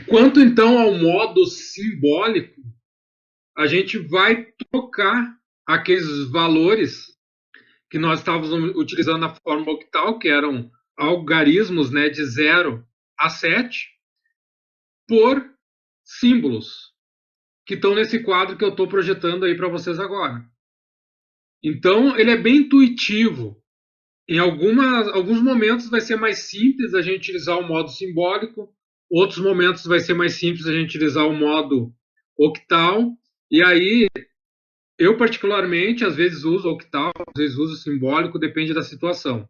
Quanto então ao modo simbólico, a gente vai trocar aqueles valores que nós estávamos utilizando na forma octal, que eram algarismos, né, de 0 a 7, por símbolos, que estão nesse quadro que eu estou projetando aí para vocês agora. Então, ele é bem intuitivo. Em alguns momentos vai ser mais simples a gente utilizar o modo simbólico, outros momentos vai ser mais simples a gente utilizar o modo octal, e aí eu particularmente às vezes uso octal, às vezes uso simbólico, depende da situação.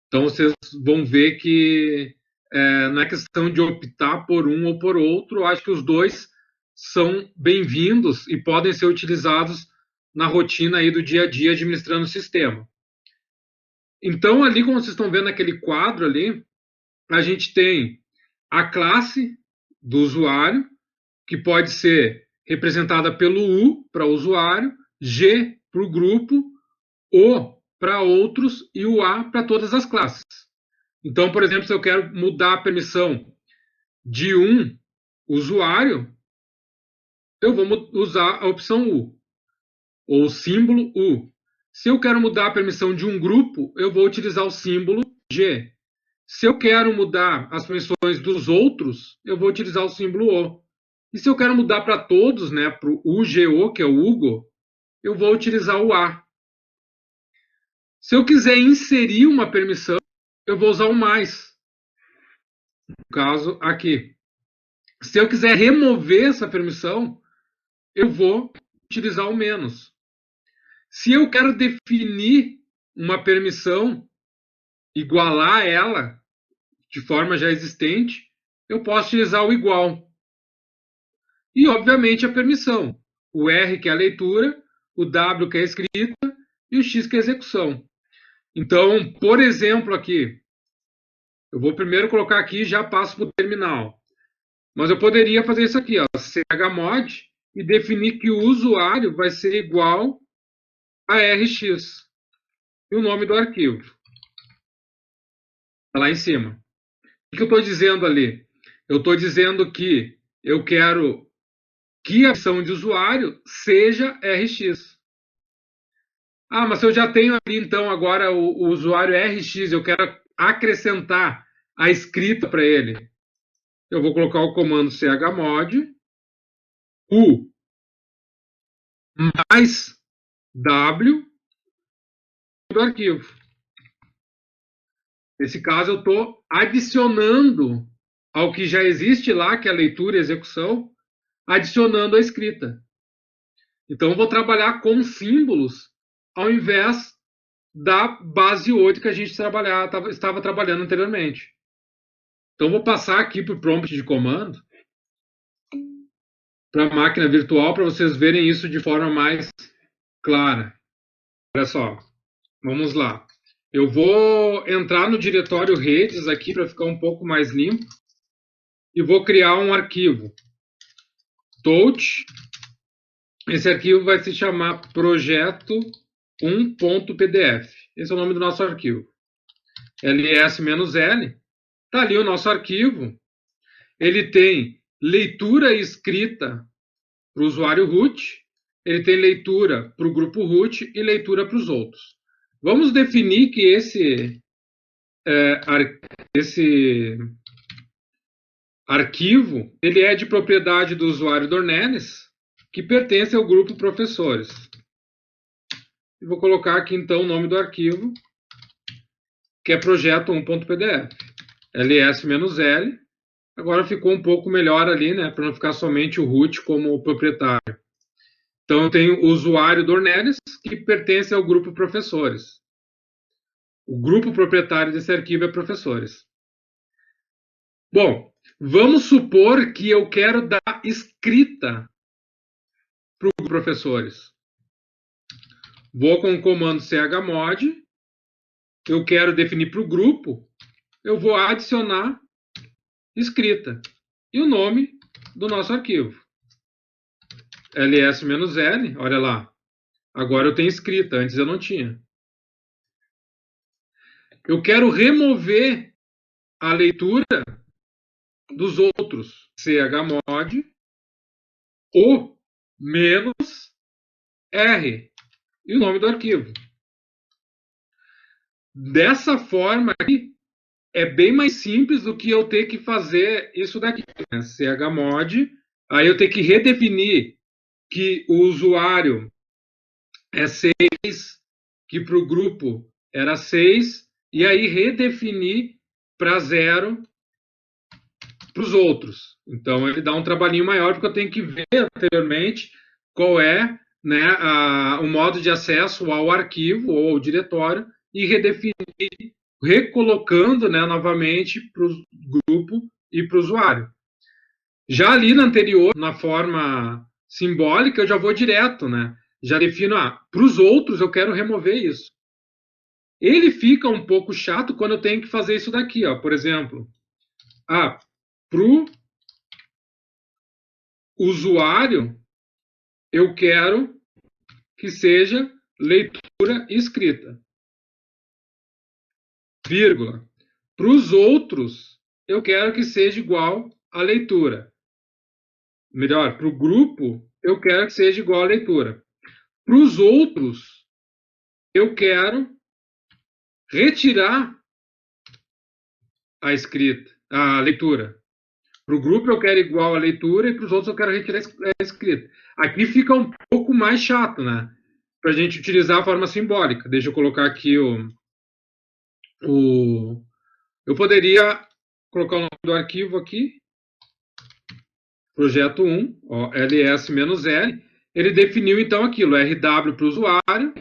Então vocês vão ver que não é questão de optar por um ou por outro, eu acho que os dois são bem-vindos e podem ser utilizados na rotina aí do dia a dia administrando o sistema. Então, ali, como vocês estão vendo naquele quadro ali, a gente tem a classe do usuário, que pode ser representada pelo U para o usuário, G para o grupo, O para outros e o A para todas as classes. Então, por exemplo, se eu quero mudar a permissão de um usuário, eu vou usar a opção U, ou o símbolo U. Se eu quero mudar a permissão de um grupo, eu vou utilizar o símbolo G. Se eu quero mudar as permissões dos outros, eu vou utilizar o símbolo O. E se eu quero mudar para todos, né, para o UGO, que é o Hugo, eu vou utilizar o A. Se eu quiser inserir uma permissão, eu vou usar o mais. No caso aqui. Se eu quiser remover essa permissão, eu vou utilizar o menos. Se eu quero definir uma permissão, igualar ela de forma já existente, eu posso utilizar o igual. E, obviamente, a permissão. O R, que é a leitura, o W, que é a escrita, e o X, que é a execução. Então, por exemplo, aqui, eu vou primeiro colocar aqui e já passo para o terminal. Mas eu poderia fazer isso aqui, ó, chmod, e definir que o usuário vai ser igual a Rx. E o nome do arquivo. Está lá em cima. O que eu estou dizendo ali? Eu estou dizendo que eu quero que a opção de usuário seja Rx. Ah, mas se eu já tenho ali, então, agora o usuário Rx, eu quero acrescentar a escrita para ele. Eu vou colocar o comando chmod, u mais w do arquivo. Nesse caso, eu estou adicionando ao que já existe lá, que é a leitura e execução, adicionando a escrita. Então, eu vou trabalhar com símbolos ao invés da base 8 que a gente estava trabalhando anteriormente. Então, vou passar aqui para o prompt de comando, para a máquina virtual, para vocês verem isso de forma mais clara. Olha só, vamos lá. Eu vou entrar no diretório redes aqui para ficar um pouco mais limpo e vou criar um arquivo. Touch. Esse arquivo vai se chamar projeto1.pdf. Esse é o nome do nosso arquivo. ls-l. Está ali o nosso arquivo. Ele tem leitura e escrita para o usuário root, ele tem leitura para o grupo root e leitura para os outros. Vamos definir que esse arquivo ele é de propriedade do usuário Dornelles, que pertence ao grupo professores. E vou colocar aqui então o nome do arquivo, que é projeto1.pdf. ls-l. Agora ficou um pouco melhor ali, né, para não ficar somente o root como proprietário. Então, eu tenho o usuário Dornelles, que pertence ao grupo professores. O grupo proprietário desse arquivo é professores. Bom, vamos supor que eu quero dar escrita para o professores. Vou com o comando chmod, eu quero definir para o grupo, eu vou adicionar escrita e o nome do nosso arquivo. ls-l, olha lá. Agora eu tenho escrita, antes eu não tinha. Eu quero remover a leitura, dos outros, chmod o menos R e o nome do arquivo. Dessa forma aqui, é bem mais simples do que eu ter que fazer isso daqui, né? Chmod, aí eu tenho que redefinir que o usuário é 6, que para o grupo era 6, e aí redefinir para 0 para os outros. Então ele dá um trabalhinho maior, porque eu tenho que ver anteriormente qual é, né, o modo de acesso ao arquivo ou ao diretório e redefinir, recolocando, né, novamente para o grupo e para o usuário. Já ali na anterior, na forma simbólica, eu já vou direto, né? Já defino, para os outros eu quero remover isso. Ele fica um pouco chato quando eu tenho que fazer isso daqui, ó. Por exemplo, para o usuário, eu quero que seja leitura e escrita. Vírgula. Para os outros, eu quero que seja igual a leitura. Melhor, para o grupo, eu quero que seja igual a leitura. Para os outros, eu quero retirar a escrita, a leitura. Para o grupo eu quero igual a leitura e para os outros eu quero retirar a escrita. Aqui fica um pouco mais chato, né? Para a gente utilizar a forma simbólica. Deixa eu colocar aqui eu poderia colocar o nome do arquivo aqui, projeto 1, ó, ls-l. Ele definiu então aquilo, RW para o usuário,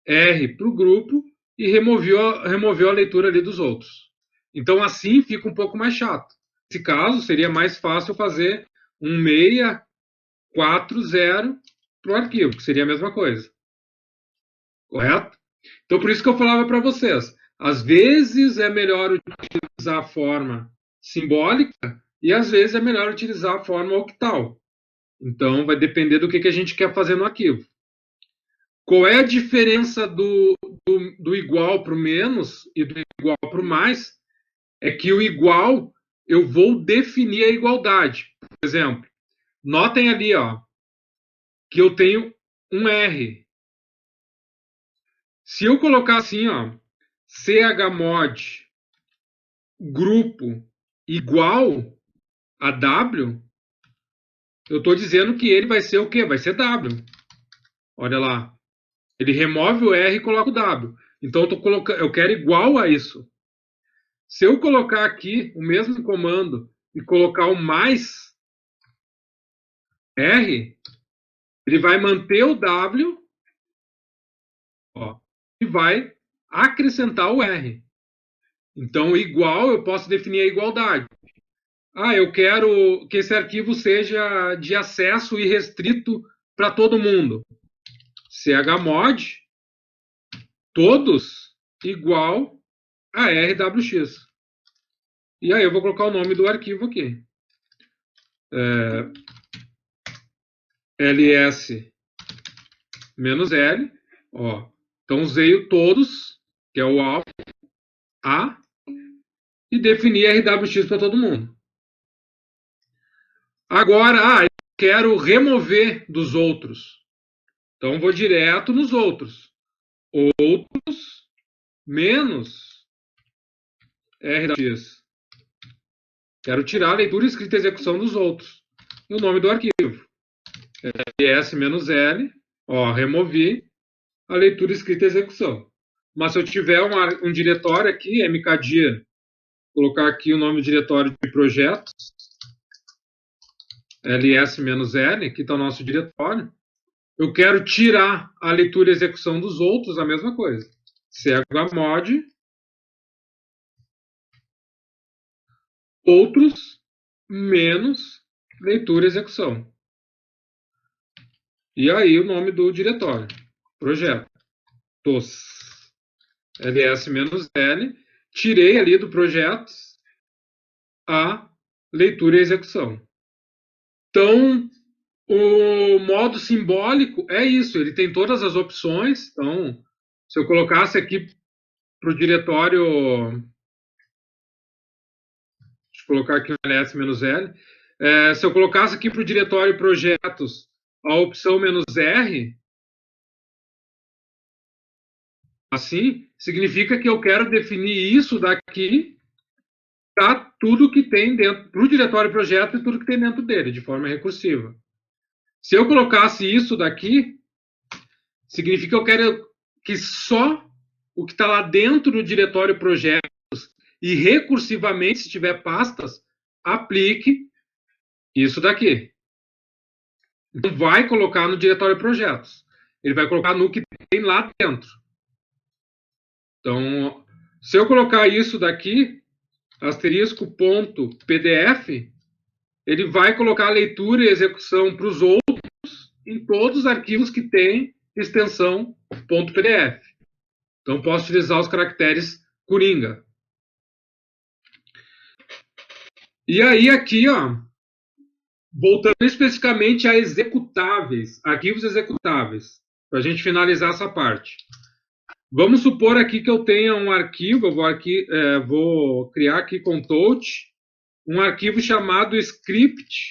R para o grupo e removeu a leitura ali dos outros. Então assim fica um pouco mais chato. Nesse caso, seria mais fácil fazer um 640 para o arquivo, que seria a mesma coisa. Correto? Então, por isso que eu falava para vocês, às vezes é melhor utilizar a forma simbólica e às vezes é melhor utilizar a forma octal. Então, vai depender do que a gente quer fazer no arquivo. Qual é a diferença do igual para o menos e do igual para o mais? É que o igual, eu vou definir a igualdade. Por exemplo, notem ali, ó, que eu tenho um R. Se eu colocar assim, ó, chmod grupo igual a W, eu estou dizendo que ele vai ser o quê? Vai ser W. Olha lá. Ele remove o R e coloca o W. Então eu, eu quero igual a isso. Se eu colocar aqui o mesmo comando e colocar o mais R, ele vai manter o W, ó, e vai acrescentar o R. Então, igual, eu posso definir a igualdade. Eu quero que esse arquivo seja de acesso irrestrito para todo mundo. Chmod todos igual a RWX. E aí eu vou colocar o nome do arquivo aqui. ls-l. Ó. Então usei o todos, que é o A, e defini RWX para todo mundo. Agora, eu quero remover dos outros. Então vou direto nos outros. Outros menos RWX. Quero tirar a leitura, escrita e execução dos outros. E o nome do arquivo. ls-l. Ó, removi a leitura, escrita e execução. Mas se eu tiver um diretório aqui, mkdir, colocar aqui o nome do diretório de projetos, ls-l, aqui está o nosso diretório. Eu quero tirar a leitura e execução dos outros, a mesma coisa. chmod outros menos leitura e execução. E aí o nome do diretório, projeto, ls-l, tirei ali do projeto a leitura e execução. Então, o modo simbólico é isso, ele tem todas as opções. Então, se eu colocasse aqui para o diretório, deixa eu eu colocar aqui um ls-l. Se eu colocasse aqui para o diretório projetos a opção "-r", assim, significa que eu quero definir isso daqui para tudo que tem dentro, para o diretório projeto e tudo que tem dentro dele, de forma recursiva. Se eu colocasse isso daqui, significa que eu quero que só o que está lá dentro do diretório projetos e recursivamente, se tiver pastas, aplique isso daqui. Então, vai colocar no diretório projetos. Ele vai colocar no que tem lá dentro. Então, se eu colocar isso daqui, *.pdf, ele vai colocar a leitura e execução para os outros em todos os arquivos que têm extensão .pdf. Então, posso utilizar os caracteres Coringa. E aí, aqui, ó, voltando especificamente a executáveis, arquivos executáveis, para a gente finalizar essa parte. Vamos supor aqui que eu tenha um arquivo, eu vou criar aqui com touch, um arquivo chamado script.sh.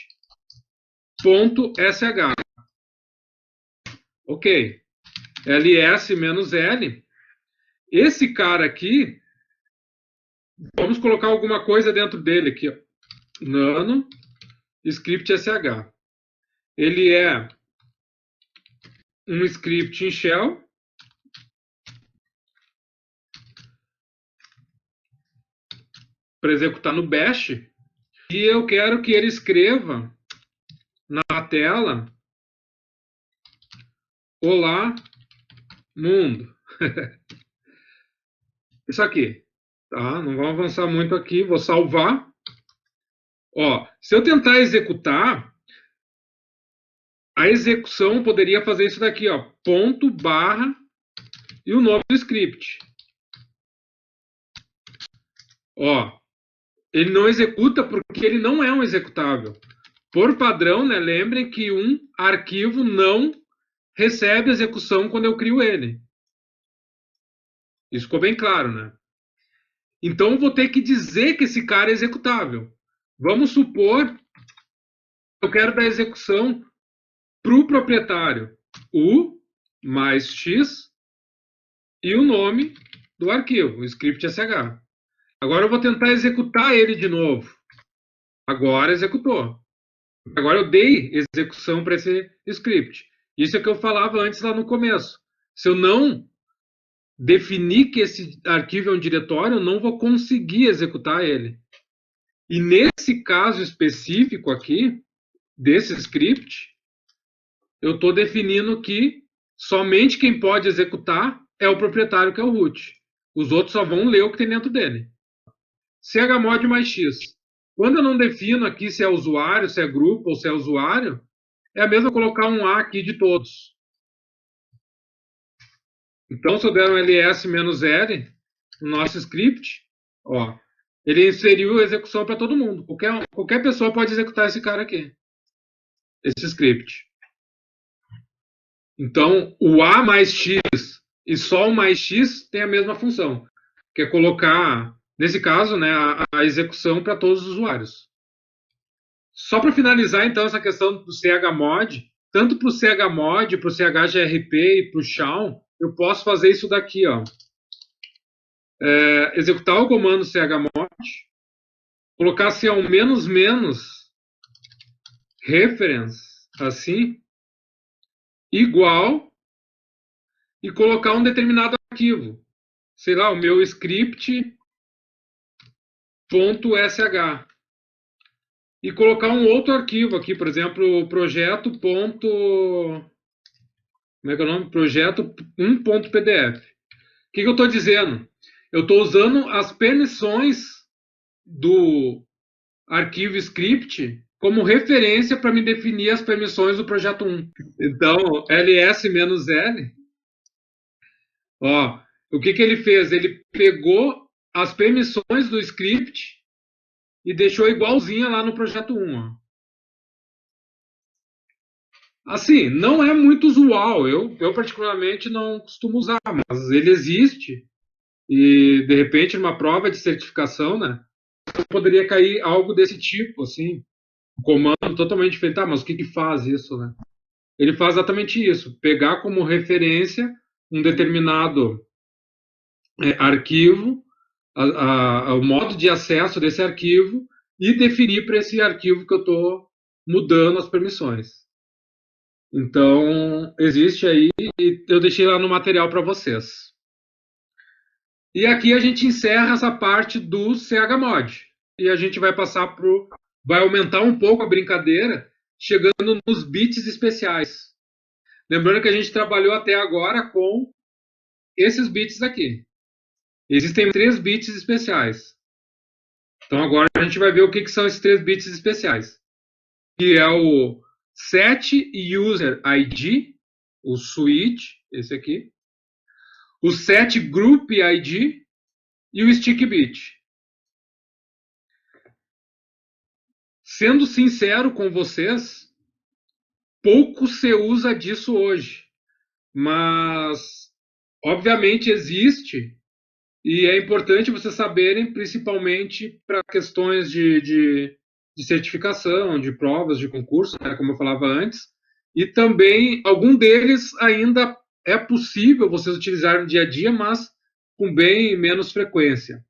Ok. ls-l. Esse cara aqui, vamos colocar alguma coisa dentro dele aqui, ó. Nano script.sh. Ele é um script em shell para executar no bash, e eu quero que ele escreva na tela: olá, mundo. Isso aqui. Tá? Não vamos avançar muito aqui. Vou salvar. Ó, se eu tentar executar, a execução poderia fazer isso daqui, ó, ponto, barra e o nome do script. Ó, ele não executa porque ele não é um executável. Por padrão, né, lembrem que um arquivo não recebe execução quando eu crio ele. Isso ficou bem claro, né? Então, eu vou ter que dizer que esse cara é executável. Vamos supor que eu quero dar execução para o proprietário. U mais X e o nome do arquivo, o script.sh. Agora eu vou tentar executar ele de novo. Agora executou. Agora eu dei execução para esse script. Isso é o que eu falava antes lá no começo. Se eu não definir que esse arquivo é um diretório, eu não vou conseguir executar ele. E nesse caso específico aqui, desse script, eu estou definindo que somente quem pode executar é o proprietário, que é o root. Os outros só vão ler o que tem dentro dele. chmod mais x. Quando eu não defino aqui se é usuário, se é grupo ou se é usuário, é a mesma colocar um A aqui de todos. Então, se eu der um ls-l no nosso script, ó, ele inseriu a execução para todo mundo. Qualquer pessoa pode executar esse cara aqui. Esse script. Então, o A mais X e só o mais X tem a mesma função, que é colocar, nesse caso, né, a execução para todos os usuários. Só para finalizar, então, essa questão do chmod, tanto para o chmod, para o chgrp e para o shawn, eu posso fazer isso daqui, ó. Executar o comando chmod, colocar assim, ao menos reference, assim, igual, e colocar um determinado arquivo. Sei lá, o meu script.sh. E colocar um outro arquivo aqui, por exemplo, projeto. Como é que é o nome? Projeto 1.pdf. O que eu estou dizendo? Eu estou usando as permissões do arquivo script como referência para me definir as permissões do projeto 1. Então, ls-l, ó, o que ele fez? Ele pegou as permissões do script e deixou igualzinha lá no projeto 1. Ó. Assim, não é muito usual. Eu particularmente não costumo usar, mas ele existe. E, de repente, numa prova de certificação, né? poderia cair algo desse tipo, assim, um comando totalmente diferente. Tá, mas o que faz isso, né? Ele faz exatamente isso, pegar como referência um determinado arquivo, o modo de acesso desse arquivo e definir para esse arquivo que eu estou mudando as permissões. Então, existe aí, e eu deixei lá no material para vocês. E aqui a gente encerra essa parte do chmod. E a gente vai passar para vai aumentar um pouco a brincadeira, chegando nos bits especiais. Lembrando que a gente trabalhou até agora com esses bits aqui. Existem 3 bits especiais. Então agora a gente vai ver o que são esses 3 bits especiais. Que é o set user ID, o switch, esse aqui. O set group ID e o stick bit. Sendo sincero com vocês, pouco se usa disso hoje. Mas, obviamente, existe. E é importante vocês saberem, principalmente para questões de certificação, de provas, de concurso, né, como eu falava antes. E também, algum deles ainda é possível vocês utilizarem no dia a dia, mas com bem menos frequência.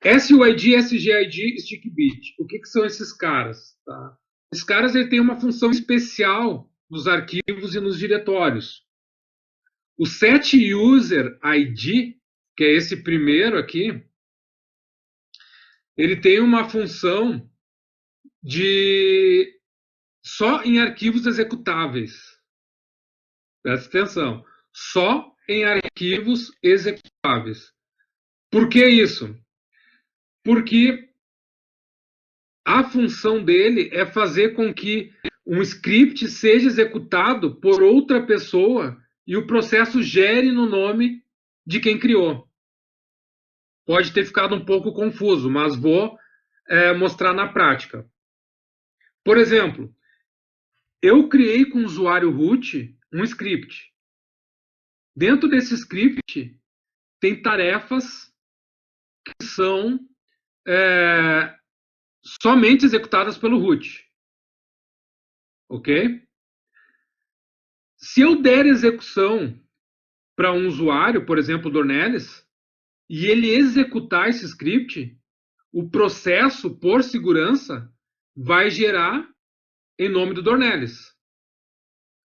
SUID, SGID, StickBit. O que são esses caras? Tá? Esses caras têm uma função especial nos arquivos e nos diretórios. O set user ID, que é esse primeiro aqui, ele tem uma função de só em arquivos executáveis. Presta atenção. Só em arquivos executáveis. Por que isso? Porque a função dele é fazer com que um script seja executado por outra pessoa e o processo gere no nome de quem criou. Pode ter ficado um pouco confuso, mas vou mostrar na prática. Por exemplo, eu criei com o usuário root um script. Dentro desse script tem tarefas que são somente executadas pelo root. Ok? Se eu der execução para um usuário, por exemplo, Dornelles, e ele executar esse script, o processo, por segurança, vai gerar em nome do Dornelles.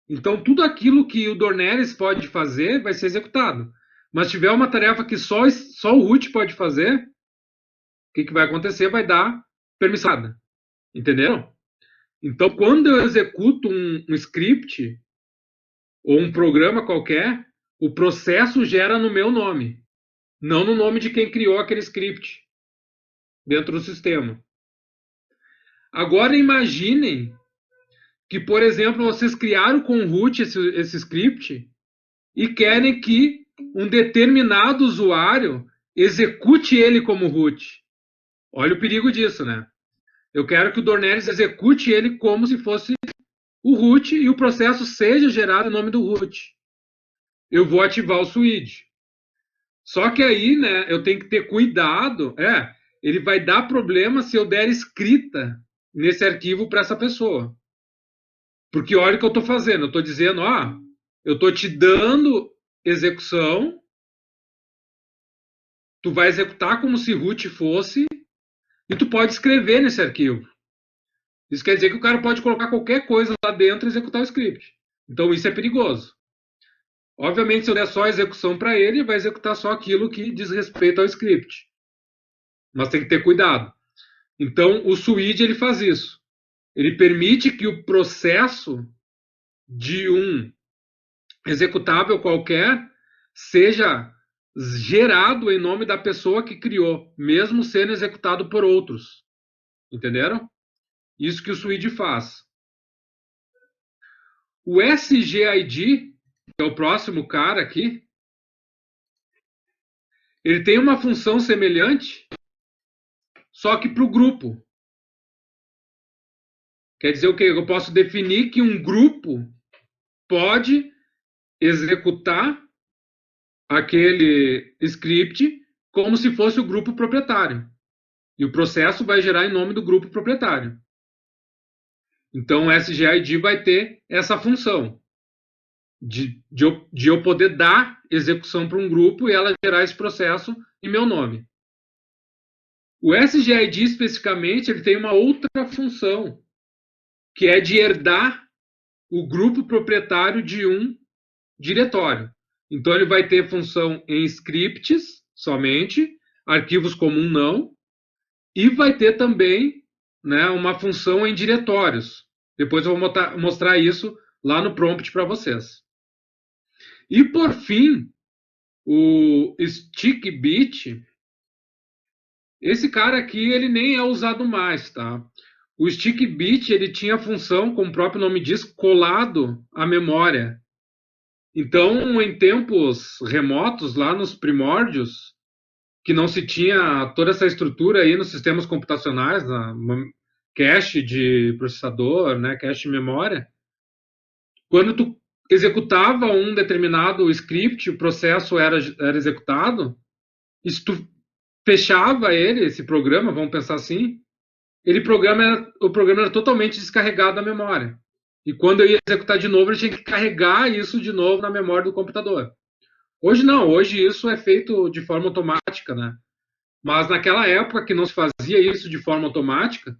Então, tudo aquilo que o Dornelles pode fazer vai ser executado. Mas se tiver uma tarefa que só o root pode fazer, o que vai acontecer? Vai dar permissada. Entenderam? Então, quando eu executo um script ou um programa qualquer, o processo gera no meu nome, não no nome de quem criou aquele script dentro do sistema. Agora imaginem que, por exemplo, vocês criaram com o root esse script e querem que um determinado usuário execute ele como root. Olha o perigo disso, né? Eu quero que o Dornelles execute ele como se fosse o root e o processo seja gerado em nome do root. Eu vou ativar o switch. Só que aí, né, eu tenho que ter cuidado. Ele vai dar problema se eu der escrita nesse arquivo para essa pessoa. Porque olha o que eu estou fazendo. Eu estou dizendo, eu estou te dando execução, tu vai executar como se root fosse, e tu pode escrever nesse arquivo. Isso quer dizer que o cara pode colocar qualquer coisa lá dentro e executar o script. Então isso é perigoso. Obviamente, se eu der só a execução para ele vai executar só aquilo que diz respeito ao script. Mas tem que ter cuidado. Então, o switch ele faz isso. Ele permite que o processo de um executável qualquer seja gerado em nome da pessoa que criou, mesmo sendo executado por outros. Entenderam? Isso que o switch faz. O SGID, que é o próximo cara aqui, ele tem uma função semelhante, só que para o grupo. Quer dizer o quê? Eu posso definir que um grupo pode executar aquele script como se fosse o grupo proprietário. E o processo vai gerar em nome do grupo proprietário. Então, o SGID vai ter essa função de eu poder dar execução para um grupo e ela gerar esse processo em meu nome. O SGID, especificamente, ele tem uma outra função, que é de herdar o grupo proprietário de um diretório. Então, ele vai ter função em scripts somente, arquivos comum não, e vai ter também, né, uma função em diretórios. Depois eu vou mostrar isso lá no prompt para vocês. E, por fim, o stickbit, esse cara aqui ele nem é usado mais, tá? O stickbit ele tinha a função, como o próprio nome diz, colado à memória. Então, em tempos remotos, lá nos primórdios, que não se tinha toda essa estrutura aí nos sistemas computacionais, cache de processador, né, cache de memória, quando tu executava um determinado script, o processo era executado, e se tu fechava ele, esse programa, vamos pensar assim, o programa era totalmente descarregado da memória. E quando eu ia executar de novo, eu tinha que carregar isso de novo na memória do computador. Hoje não, hoje isso é feito de forma automática, né? Mas naquela época que não se fazia isso de forma automática,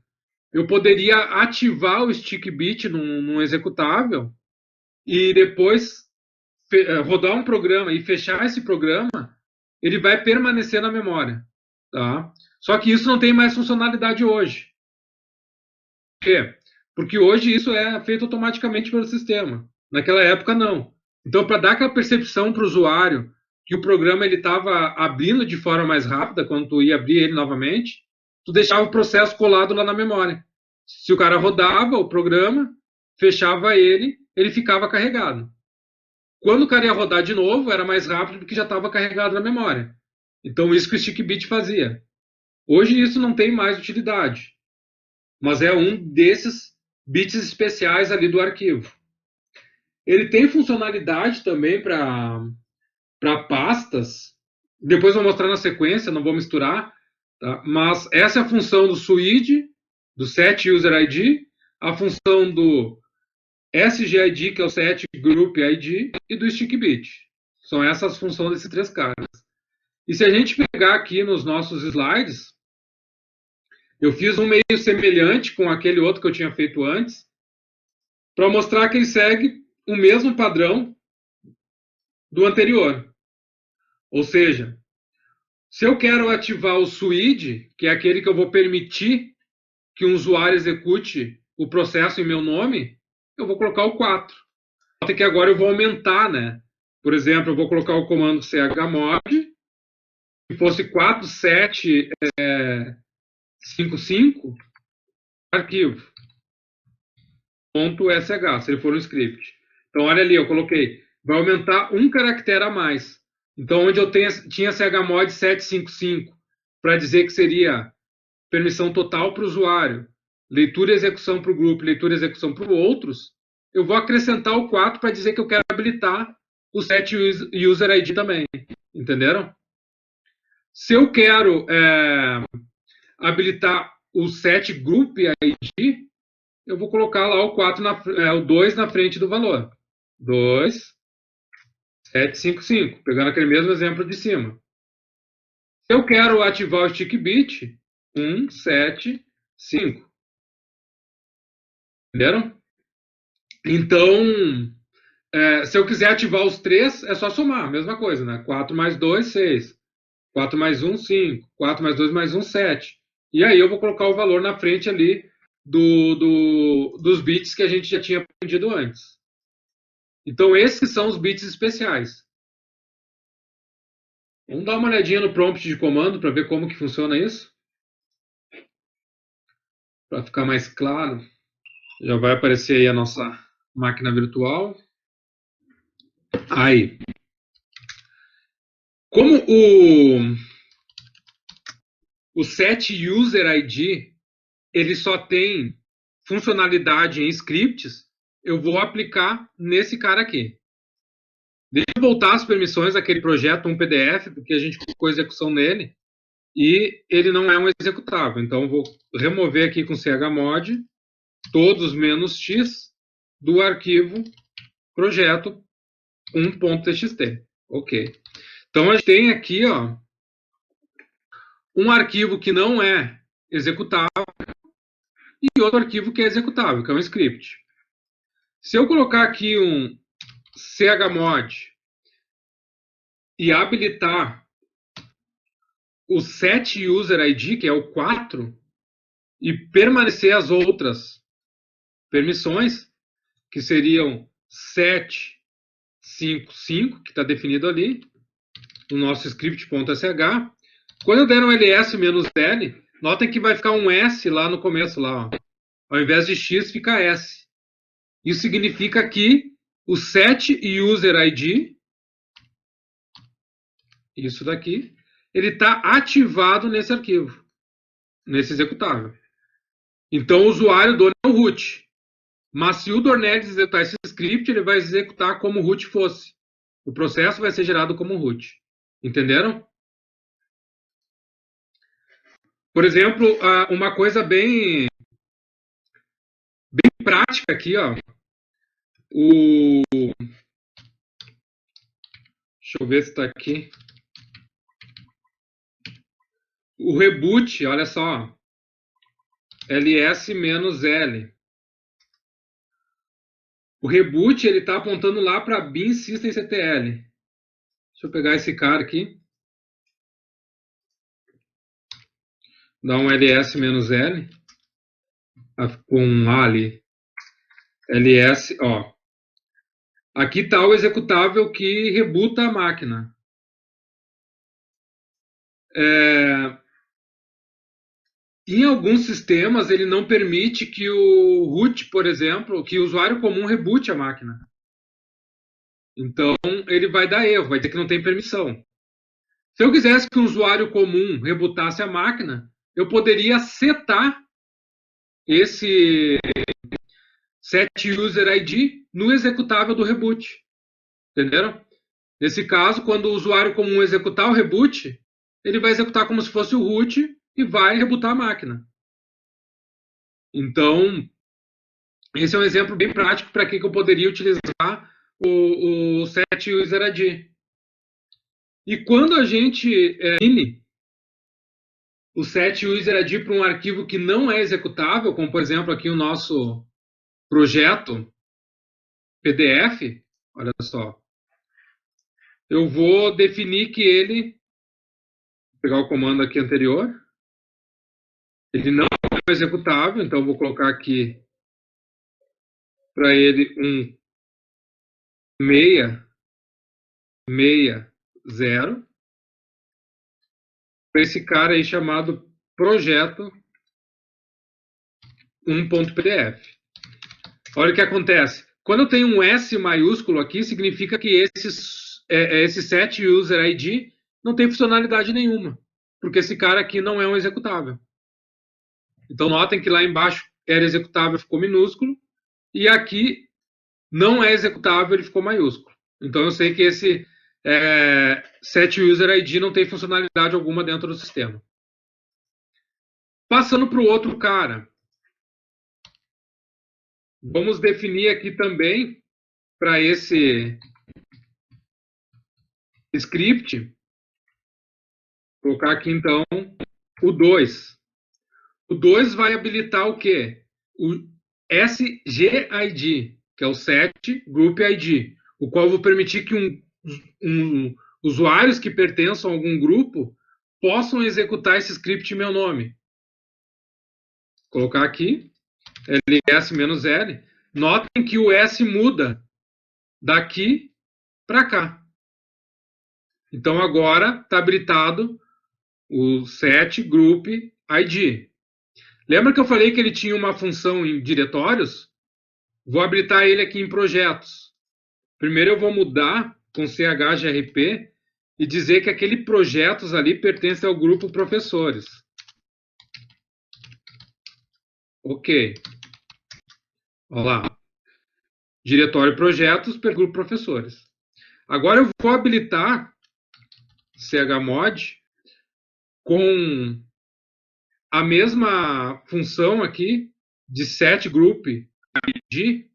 eu poderia ativar o stickbit num executável e depois rodar um programa e fechar esse programa, ele vai permanecer na memória, tá? Só que isso não tem mais funcionalidade hoje. Por quê? Porque hoje isso é feito automaticamente pelo sistema. Naquela época, não. Então, para dar aquela percepção para o usuário que o programa estava abrindo de forma mais rápida, quando tu ia abrir ele novamente, tu deixava o processo colado lá na memória. Se o cara rodava o programa, fechava ele, ele ficava carregado. Quando o cara ia rodar de novo, era mais rápido porque já estava carregado na memória. Então, isso que o stickbit fazia. Hoje, isso não tem mais utilidade, mas é um desses bits especiais ali do arquivo. Ele tem funcionalidade também para pastas. Depois eu vou mostrar na sequência, não vou misturar. Tá? Mas essa é a função do SUID, do Set User ID, a função do SGID, que é o Set Group ID, e do stickbit. São essas as funções desses três caras. E se a gente pegar aqui nos nossos slides, eu fiz um meio semelhante com aquele outro que eu tinha feito antes, para mostrar que ele segue o mesmo padrão do anterior. Ou seja, se eu quero ativar o SUID, que é aquele que eu vou permitir que um usuário execute o processo em meu nome, eu vou colocar o 4. Até que agora eu vou aumentar, né? Por exemplo, eu vou colocar o comando chmod, se fosse 4755, arquivo, .sh, se ele for um script. Então, olha ali, eu coloquei, vai aumentar um caractere a mais. Então, onde eu tinha chmod 755, para dizer que seria permissão total para o usuário, leitura e execução para o grupo, leitura e execução para outros, eu vou acrescentar o 4 para dizer que eu quero habilitar o set user ID também. Entenderam? Se eu quero habilitar o set group ID, eu vou colocar lá o 2 na frente do valor. 2755, pegando aquele mesmo exemplo de cima. Se eu quero ativar o stickbit, 175. Entenderam? Então, se eu quiser ativar os três, é só somar, mesma coisa, né? 4 mais 2, 6. 4 mais 1, 5. 4 mais 2 mais 1, 7. E aí eu vou colocar o valor na frente ali dos bits que a gente já tinha aprendido antes. Então, esses são os bits especiais. Vamos dar uma olhadinha no prompt de comando para ver como que funciona isso. Para ficar mais claro. Já vai aparecer aí a nossa máquina virtual. Aí. Como o set user ID ele só tem funcionalidade em scripts, eu vou aplicar nesse cara aqui. Deixa eu voltar as permissões daquele projeto, um PDF, porque a gente colocou execução nele. e ele não é um executável. Então, vou remover aqui com chmod todos menos x do arquivo projeto 1.txt. Ok. Então, a gente tem aqui um arquivo que não é executável e outro arquivo que é executável, que é um script. Se eu colocar aqui um chmod e habilitar o setUserID, que é o 4, e permanecer as outras permissões, que seriam set55, que está definido ali, no nosso script.sh. Quando eu der um ls-l, notem que vai ficar um s lá no começo, lá, ó. Ao invés de x, fica s. Isso significa que o setUserID, isso daqui, ele está ativado nesse arquivo, nesse executável. Então, o usuário dono é o root. Mas se o Dornelles executar esse script, ele vai executar como root fosse. O processo vai ser gerado como root. Entenderam? Por exemplo, uma coisa bem prática aqui, ó. Deixa eu ver se está aqui. O reboot, olha só. ls-l. O reboot, ele está apontando lá para bin systemctl. Deixa eu pegar esse cara aqui. Dá um ls-l. Com um A ali. ls, ó. Aqui está o executável que rebuta a máquina. Em alguns sistemas, ele não permite que o root, por exemplo, que o usuário comum rebute a máquina. Então, ele vai dar erro, vai dizer que não tem permissão. Se eu quisesse que o usuário comum rebutasse a máquina, eu poderia setar esse setUserID no executável do reboot. Entenderam? Nesse caso, quando o usuário comum executar o reboot, ele vai executar como se fosse o root e vai rebutar a máquina. Então, esse é um exemplo bem prático para que eu poderia utilizar o setUserID. E quando a gente define o setUserID para um arquivo que não é executável, como por exemplo aqui o nosso projeto PDF, olha só, eu vou definir que ele, vou pegar o comando aqui anterior, ele não é executável, então eu vou colocar aqui para ele um 660 para esse cara aí chamado projeto 1.pdf. Olha o que acontece. Quando eu tenho um S maiúsculo aqui, significa que esse setUserID não tem funcionalidade nenhuma, porque esse cara aqui não é um executável. Então, notem que lá embaixo era executável, ficou minúsculo, e aqui não é executável, ele ficou maiúsculo. Então, eu sei que esse setUserID não tem funcionalidade alguma dentro do sistema. Passando para o outro cara. Vamos definir aqui também, para esse script, colocar aqui então o 2. O 2 vai habilitar o quê? O SGID, que é o Set Group ID, o qual vou permitir que usuários que pertençam a algum grupo possam executar esse script em meu nome. Vou colocar aqui, ls-l. Notem que o S muda daqui para cá. Então, agora está habilitado o set group ID. Lembra que eu falei que ele tinha uma função em diretórios? Vou habilitar ele aqui em projetos. Primeiro eu vou mudar com chgrp e dizer que aquele projetos ali pertence ao grupo professores. Ok. Olha lá. Diretório projetos, grupo professores. Agora eu vou habilitar chmod com a mesma função aqui de setGroup ID,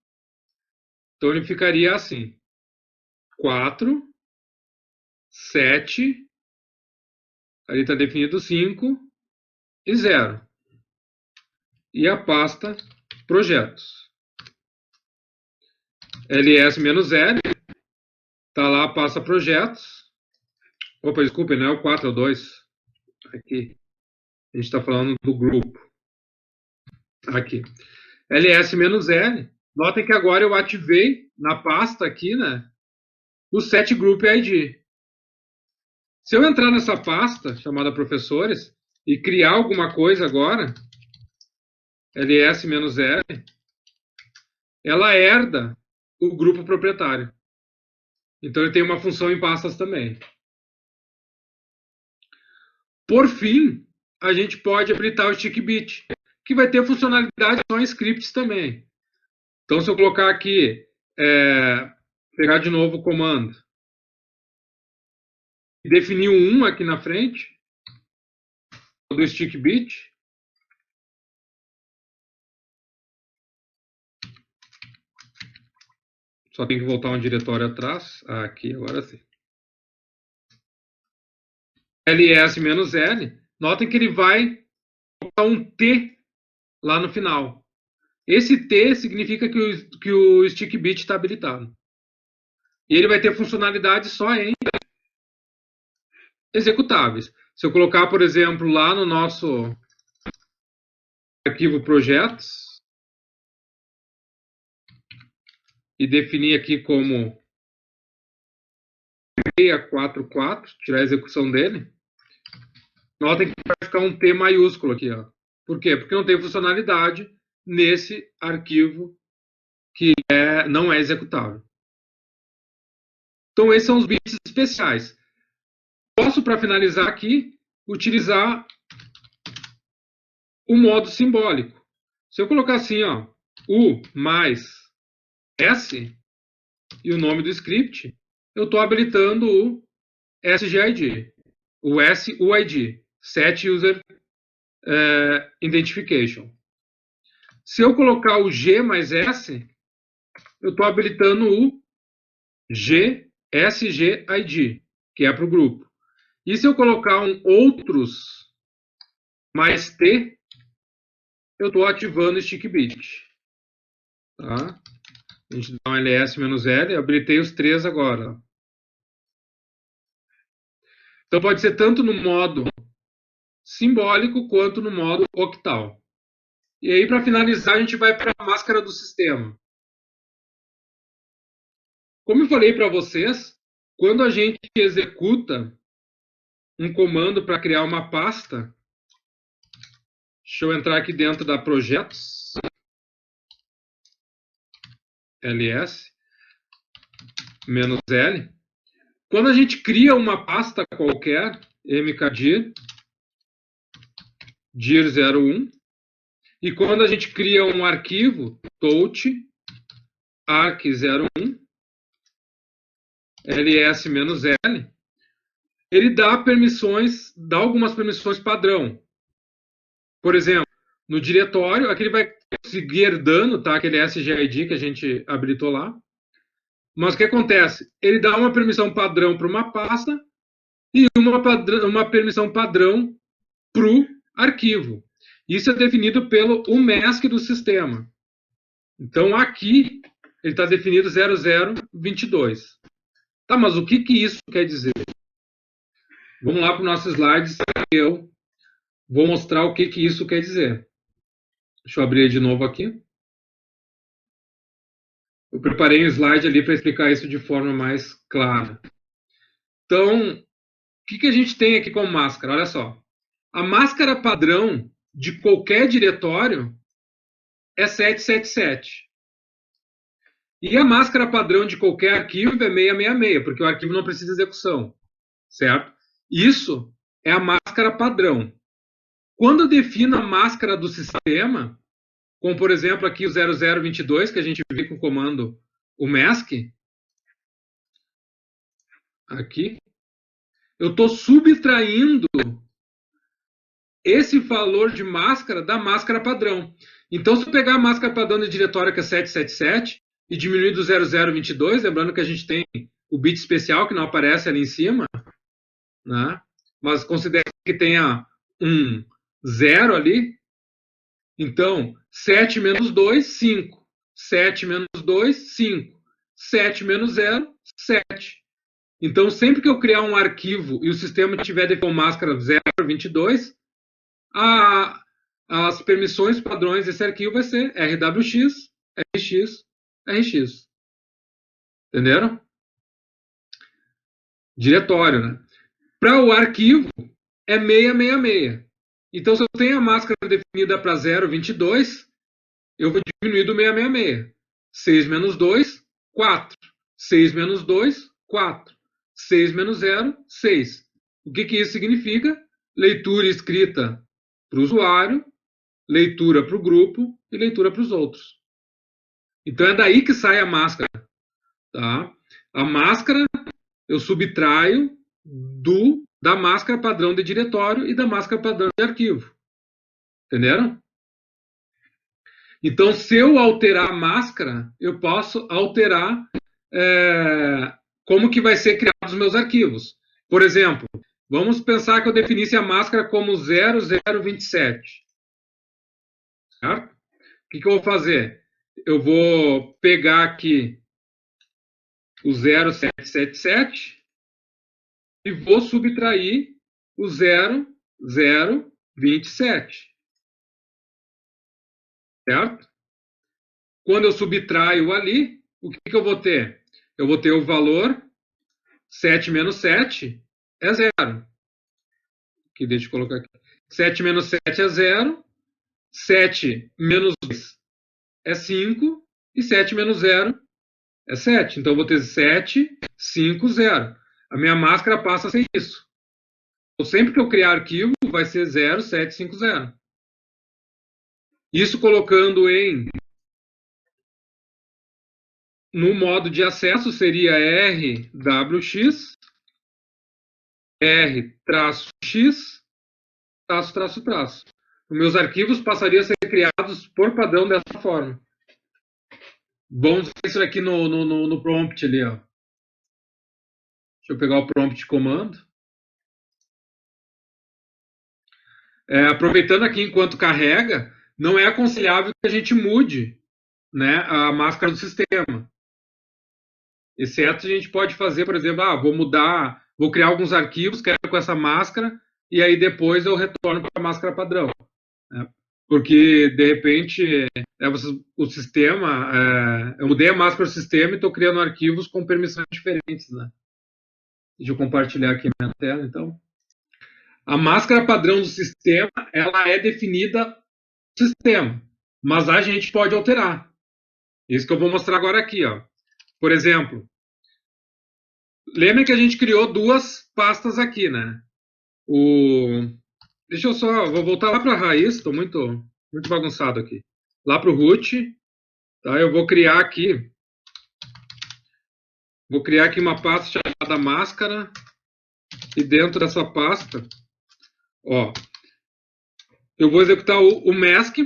então ele ficaria assim: 4, 7, ali está definido 5 e 0. E a pasta projetos. ls-l, está lá a pasta projetos. Opa, desculpe, não é o 4, é o 2. Aqui. A gente está falando do grupo. Aqui. ls-l. Notem que agora eu ativei na pasta aqui, né, o setGroup ID. Se eu entrar nessa pasta chamada professores e criar alguma coisa agora, ls-l, ela herda o grupo proprietário. Então ele tem uma função em pastas também. Por fim, a gente pode habilitar o StickBit, que vai ter funcionalidade só em scripts também. Então, se eu colocar aqui, pegar de novo o comando, e definir um 1 aqui na frente, do StickBit, só tem que voltar um diretório atrás. Aqui, agora sim. ls-l, notem que ele vai colocar um T lá no final. Esse T significa que o StickBit está habilitado. E ele vai ter funcionalidade só em executáveis. Se eu colocar, por exemplo, lá no nosso arquivo projetos e definir aqui como 644, tirar a execução dele, notem que vai ficar um T maiúsculo aqui, ó. Por quê? Porque não tem funcionalidade nesse arquivo que não é executável. Então, esses são os bits especiais. Posso, para finalizar aqui, utilizar o modo simbólico. Se eu colocar assim, ó, U mais S e o nome do script, eu estou habilitando o SGID, o SUID, Set User Identification. Se eu colocar o G mais S, eu estou habilitando o SGID, que é para o grupo. E se eu colocar um outros mais T, eu estou ativando o StickBit. Tá? A gente dá um ls-l, habilitei os três agora. Então pode ser tanto no modo simbólico quanto no modo octal. E aí, para finalizar, a gente vai para a máscara do sistema. Como eu falei para vocês, quando a gente executa um comando para criar uma pasta, deixa eu entrar aqui dentro da projetos, ls-l. Quando a gente cria uma pasta qualquer, mkdir, dir01, e quando a gente cria um arquivo, touch, arc01, ls-l, ele dá algumas permissões padrão. Por exemplo, no diretório, aqui ele vai seguir herdando, tá? Aquele SGID que a gente habilitou lá. Mas o que acontece? Ele dá uma permissão padrão para uma pasta e uma permissão padrão para o arquivo. Isso é definido pelo UMask do sistema. Então, aqui, ele está definido 0022. Tá, mas o que isso quer dizer? Vamos lá para o nosso slide. Eu vou mostrar o que isso quer dizer. Deixa eu abrir de novo aqui. Eu preparei um slide ali para explicar isso de forma mais clara. Então, o que a gente tem aqui como máscara? Olha só. A máscara padrão de qualquer diretório é 777. E a máscara padrão de qualquer arquivo é 666, porque o arquivo não precisa de execução. Certo? Isso é a máscara padrão. Quando eu defino a máscara do sistema, como, por exemplo, aqui o 0022, que a gente vê com o comando UMask, aqui, eu estou subtraindo esse valor de máscara da máscara padrão. Então, se eu pegar a máscara padrão de diretório, que é 777, e diminuir do 0022, lembrando que a gente tem o bit especial que não aparece ali em cima, né? Mas considere que tenha um 0 ali. Então, 7 menos 2, 5. 7 menos 2, 5. 7 menos 0, 7. Então, sempre que eu criar um arquivo e o sistema tiver de máscara 022, as permissões padrões desse arquivo vai ser RWX, RX, RX. Entenderam? Diretório, né? Para o arquivo, é 666. Então, se eu tenho a máscara definida para 022, eu vou diminuir do 666. 6 menos 2, 4. 6 menos 2, 4. 6 menos 0, 6. O que isso significa? Leitura e escrita para o usuário, leitura para o grupo e leitura para os outros. Então é daí que sai a máscara. Tá? A máscara eu subtraio da máscara padrão de diretório e da máscara padrão de arquivo. Entenderam? Então, se eu alterar a máscara, eu posso alterar como que vai ser criados os meus arquivos. Por exemplo, vamos pensar que eu definisse a máscara como 0027. Certo? O que eu vou fazer? Eu vou pegar aqui o 0777 e vou subtrair o 0027. Certo? Quando eu subtraio ali, o que eu vou ter? Eu vou ter o valor 7 menos 7 é 0. Aqui, deixa eu colocar aqui. 7 menos 7 é 0. 7 menos 2 é 5. E 7 menos 0 é 7. Então, eu vou ter 7, 5, 0. A minha máscara passa a ser isso. Então, sempre que eu criar arquivo, vai ser 0, 7, 5, 0. Isso colocando no modo de acesso seria RWX, R-X, traço. Os meus arquivos passariam a ser criados por padrão dessa forma. Vamos ver isso aqui no prompt ali, ó. Deixa eu pegar o prompt de comando. Aproveitando aqui enquanto carrega, não é aconselhável que a gente mude, né, a máscara do sistema. Exceto a gente pode fazer, por exemplo, vou criar alguns arquivos, quero com essa máscara, e aí depois eu retorno para a máscara padrão. Né? Porque, de repente, o sistema, eu mudei a máscara do sistema e estou criando arquivos com permissões diferentes. Né? Deixa eu compartilhar aqui a minha tela, então. A máscara padrão do sistema, ela é definida no sistema, mas a gente pode alterar. Isso que eu vou mostrar agora aqui, ó. Por exemplo, lembra que a gente criou duas pastas aqui, né? Deixa eu vou voltar lá para a raiz, estou muito bagunçado aqui. Lá para o root, tá? Eu vou criar aqui uma pasta chamada máscara, e dentro dessa pasta, ó, eu vou executar o mask,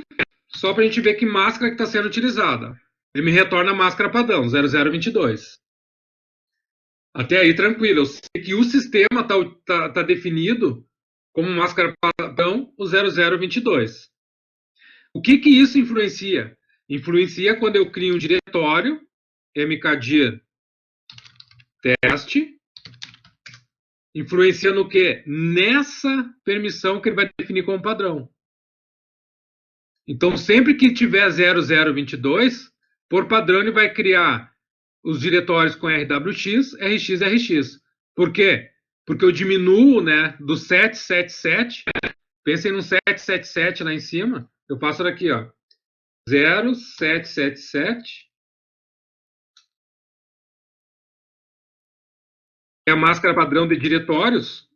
só para a gente ver que máscara que está sendo utilizada. Ele me retorna a máscara padrão, 0022. Até aí, tranquilo. Eu sei que o sistema tá definido como máscara padrão o 0022. O que isso influencia? Influencia quando eu crio um diretório, mkdir teste, influencia no quê? Nessa permissão que ele vai definir como padrão. Então, sempre que tiver 0022, por padrão ele vai criar os diretórios com RWX, RX, RX. Por quê? Porque eu diminuo, né, do 777, pensem no 777 lá em cima, eu faço daqui, ó, 0777, é a máscara padrão de diretórios,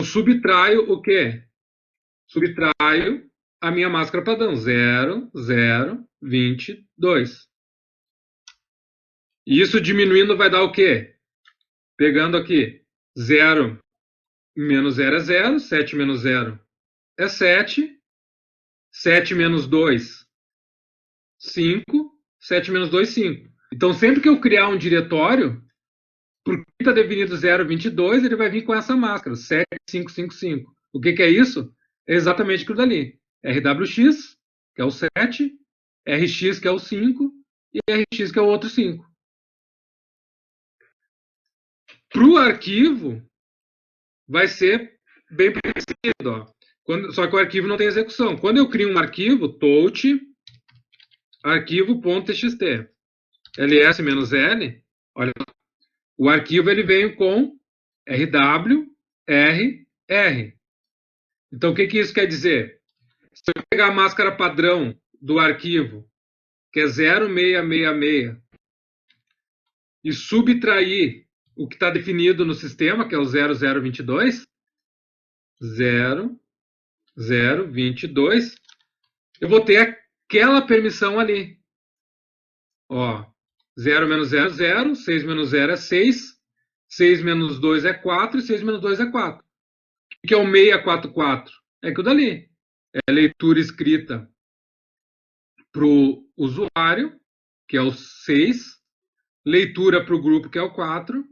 eu subtraio o quê? Subtraio a minha máscara padrão, 0022. E isso diminuindo vai dar o quê? Pegando aqui, 0 menos 0 é 0, 7 menos 0 é 7, 7 menos 2, 5, 7 menos 2, 5. Então, sempre que eu criar um diretório, porque está definido 0,22, ele vai vir com essa máscara, 7555. O que é isso? É exatamente aquilo dali. RWX, que é o 7, RX, que é o 5, e RX, que é o outro 5. Para o arquivo, vai ser bem parecido. Ó. Só que o arquivo não tem execução. Quando eu crio um arquivo, touch, arquivo.txt, ls-l, olha, o arquivo ele vem com rw, r. Então, o que isso quer dizer? Se eu pegar a máscara padrão do arquivo, que é 0666, e subtrair o que está definido no sistema, que é o 0022, 0022, eu vou ter aquela permissão ali. Ó, 0 menos 0 é 0, 6 menos 0 é 6, 6 menos 2 é 4 e 6 menos 2 é 4. O que é o 644? É aquilo dali. É leitura escrita para o usuário, que é o 6, leitura para o grupo, que é o 4,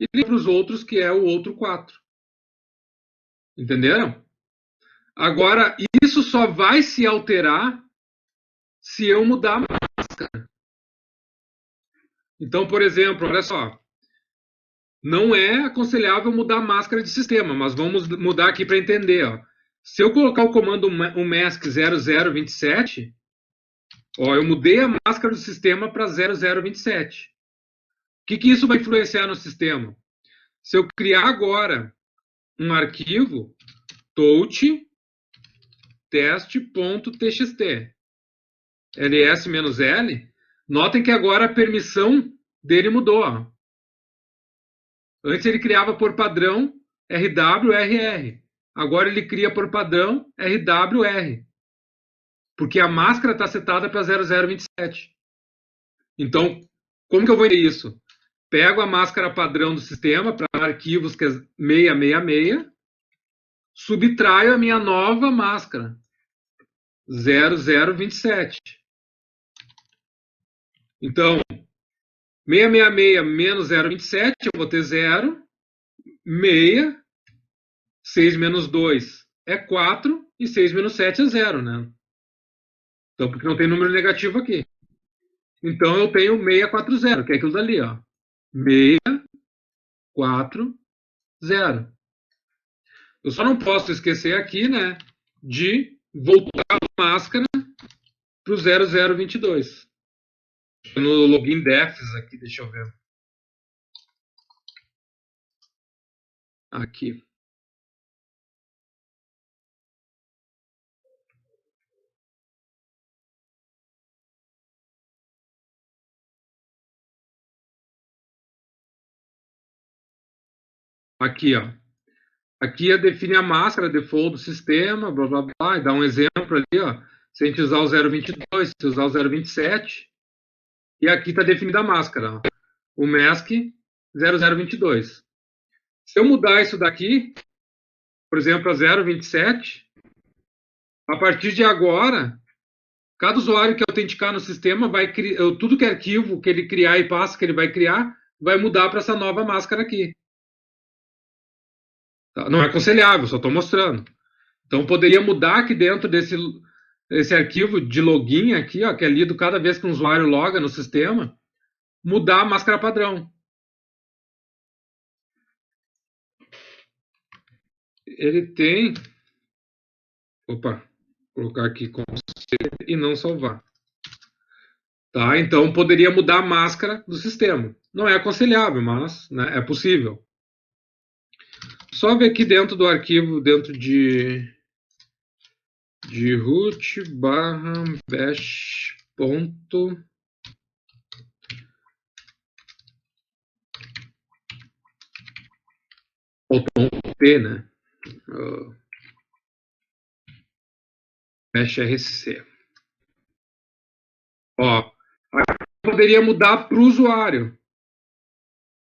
e para os outros, que é o outro 4. Entenderam? Agora, isso só vai se alterar se eu mudar a máscara. Então, por exemplo, olha só. Não é aconselhável mudar a máscara de sistema, mas vamos mudar aqui para entender. Ó. Se eu colocar o comando mask 0027, ó, eu mudei a máscara do sistema para 0027. O que isso vai influenciar no sistema? Se eu criar agora um arquivo touch teste.txt ls-l, notem que agora a permissão dele mudou. Ó. Antes ele criava por padrão RWRR. Agora ele cria por padrão RWR. Porque a máscara está setada para 0027. Então, como que eu vou entender isso? Pego a máscara padrão do sistema para arquivos que é 666, subtraio a minha nova máscara 0027. Então, 666 menos 027, eu vou ter 0, 6, 6 menos 2 é 4 e 6 menos 7 é 0, né? Então, porque não tem número negativo aqui. Então, eu tenho 640, que é aquilo dali, ó. 640. Eu só não posso esquecer aqui, né, de voltar a máscara para o 0022. No login defs aqui, deixa eu ver. Aqui. Aqui, ó. Aqui define a máscara, default do sistema, blá, blá, blá, e dá um exemplo ali, ó. Se a gente usar o 022, se usar o 027, e aqui está definida a máscara, ó. O mask 0022. Se eu mudar isso daqui, por exemplo, a 027, a partir de agora, cada usuário que autenticar no sistema vai criar, tudo que é arquivo que ele criar e passa que ele vai criar, vai mudar para essa nova máscara aqui. Tá? Não é aconselhável, só estou mostrando. Então, poderia mudar aqui dentro desse arquivo de login aqui, ó, que é lido cada vez que um usuário loga no sistema, mudar a máscara padrão. Ele tem... Opa, vou colocar aqui com C e não salvar. Tá? Então, poderia mudar a máscara do sistema. Não é aconselhável, mas né, é possível. Só ver aqui dentro do arquivo, dentro de root barra bash ponto P, né? Bash RC. Ó, poderia mudar para o usuário.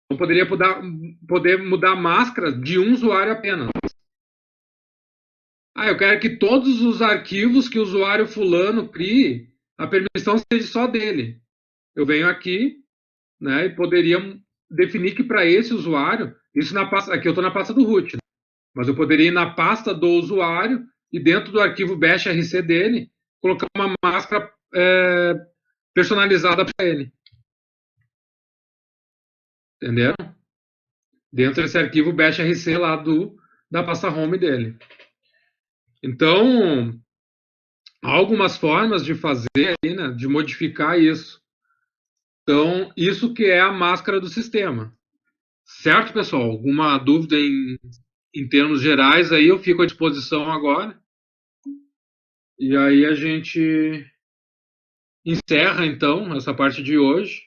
Não poderia poder mudar a máscara de um usuário apenas. eu quero que todos os arquivos que o usuário fulano crie, a permissão seja só dele. Eu venho aqui, né, e poderia definir que para esse usuário, isso na pasta, aqui eu estou na pasta do root, né, mas eu poderia ir na pasta do usuário e dentro do arquivo bash rc dele, colocar uma máscara personalizada para ele. Entenderam? Dentro desse arquivo bash rc lá da pasta home dele. Então, há algumas formas de fazer aí, né, de modificar isso. Então, isso que é a máscara do sistema. Certo, pessoal? Alguma dúvida em termos gerais aí, eu fico à disposição agora. E aí a gente encerra, então, essa parte de hoje.